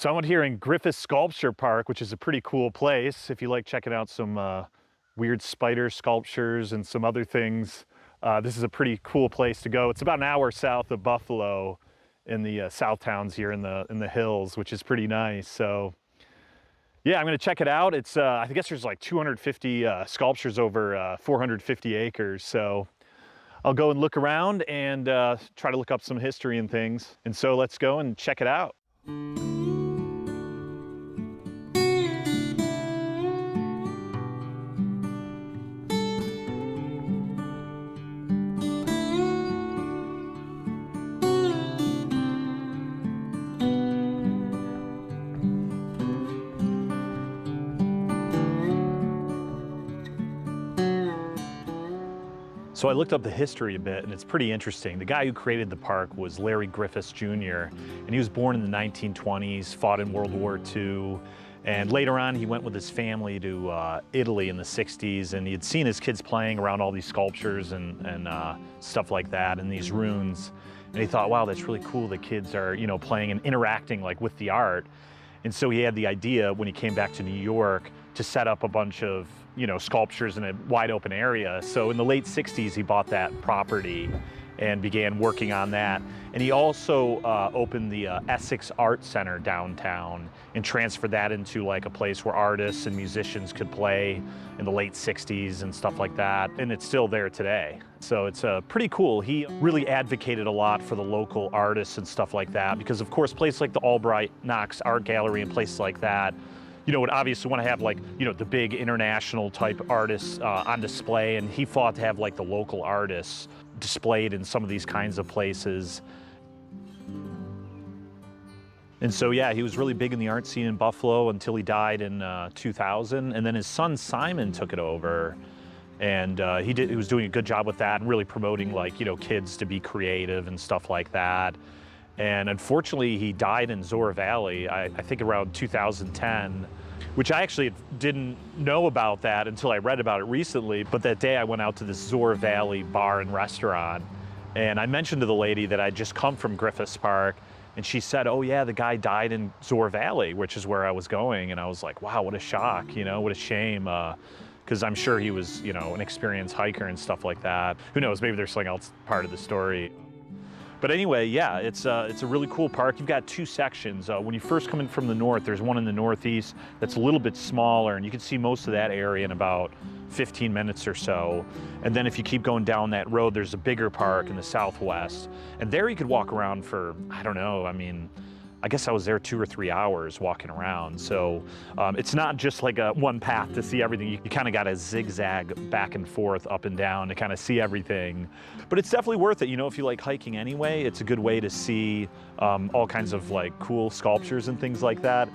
So I'm out here in Griffis Sculpture Park, which is a pretty cool place. If you like checking out some weird spider sculptures and some other things, this is a pretty cool place to go. It's about an hour south of Buffalo in the South Towns here in the hills, which is pretty nice. So yeah, I'm gonna check it out. It's I guess there's like 250 sculptures over 450 acres. So I'll go and look around and try to look up some history and things. And so let's go and check it out. So I looked up the history a bit, and it's pretty interesting. The guy who created the park was Larry Griffis Jr, and he was born in the 1920s, fought in World War II, and later on he went with his family to Italy in the 60s, and he had seen his kids playing around all these sculptures and stuff like that, and these ruins, and he thought, wow, that's really cool that kids are, you know, playing and interacting like with the art. And so he had the idea when he came back to New York to set up a bunch of, you know, sculptures in a wide open area. So in the late 60s, he bought that property and began working on that. And he also opened the Essex Art Center downtown and transferred that into like a place where artists and musicians could play in the late 60s and stuff like that. And it's still there today. So it's pretty cool. He really advocated a lot for the local artists and stuff like that, because of course, places like the Albright Knox Art Gallery and places like that, you know, would obviously want to have like, you know, the big international type artists on display, and he fought to have like the local artists displayed in some of these kinds of places. And so, yeah, he was really big in the art scene in Buffalo until he died in 2000, and then his son Simon took it over, and he was doing a good job with that and really promoting like, you know, kids to be creative and stuff like that. And unfortunately, he died in Zoar Valley, I think around 2010, which I actually didn't know about that until I read about it recently. But that day I went out to this Zoar Valley bar and restaurant, and I mentioned to the lady that I'd just come from Griffis Park, and she said, oh yeah, the guy died in Zoar Valley, which is where I was going. And I was like, wow, what a shock, you know, what a shame. Because I'm sure he was, you know, an experienced hiker and stuff like that. Who knows, maybe there's something else part of the story. But anyway, yeah, it's a really cool park. You've got two sections. When you first come in from the north, there's one in the northeast that's a little bit smaller, and you can see most of that area in about 15 minutes or so. And then if you keep going down that road, there's a bigger park in the southwest. And there you could walk around for, I don't know, I mean, I guess I was there 2 or 3 hours walking around. So it's not just like a one path to see everything. You kind of got to zigzag back and forth, up and down to kind of see everything. But it's definitely worth it. You know, if you like hiking anyway, it's a good way to see all kinds of like cool sculptures and things like that.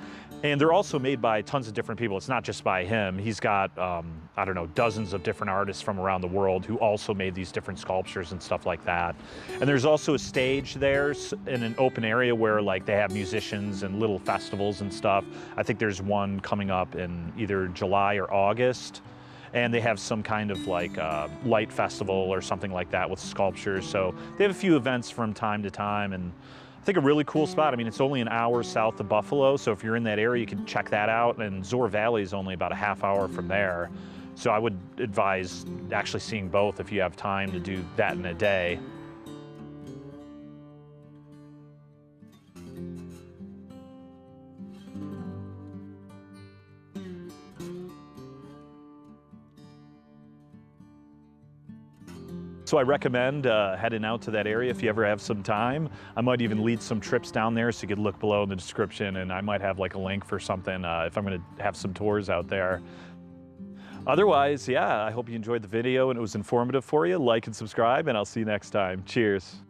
And they're also made by tons of different people. It's not just by him. He's got, I don't know, dozens of different artists from around the world who also made these different sculptures and stuff like that. And there's also a stage there in an open area where like they have musicians and little festivals and stuff. I think there's one coming up in either July or August. And they have some kind of like light festival or something like that with sculptures. So they have a few events from time to time, and I think a really cool spot. I mean, it's only an hour south of Buffalo, so if you're in that area, you can check that out. And Zoar Valley is only about a half hour from there. So I would advise actually seeing both if you have time to do that in a day. So I recommend heading out to that area if you ever have some time. I might even lead some trips down there, so you could look below in the description, and I might have like a link for something if I'm gonna have some tours out there. Otherwise, yeah, I hope you enjoyed the video and it was informative for you. Like and subscribe, and I'll see you next time. Cheers.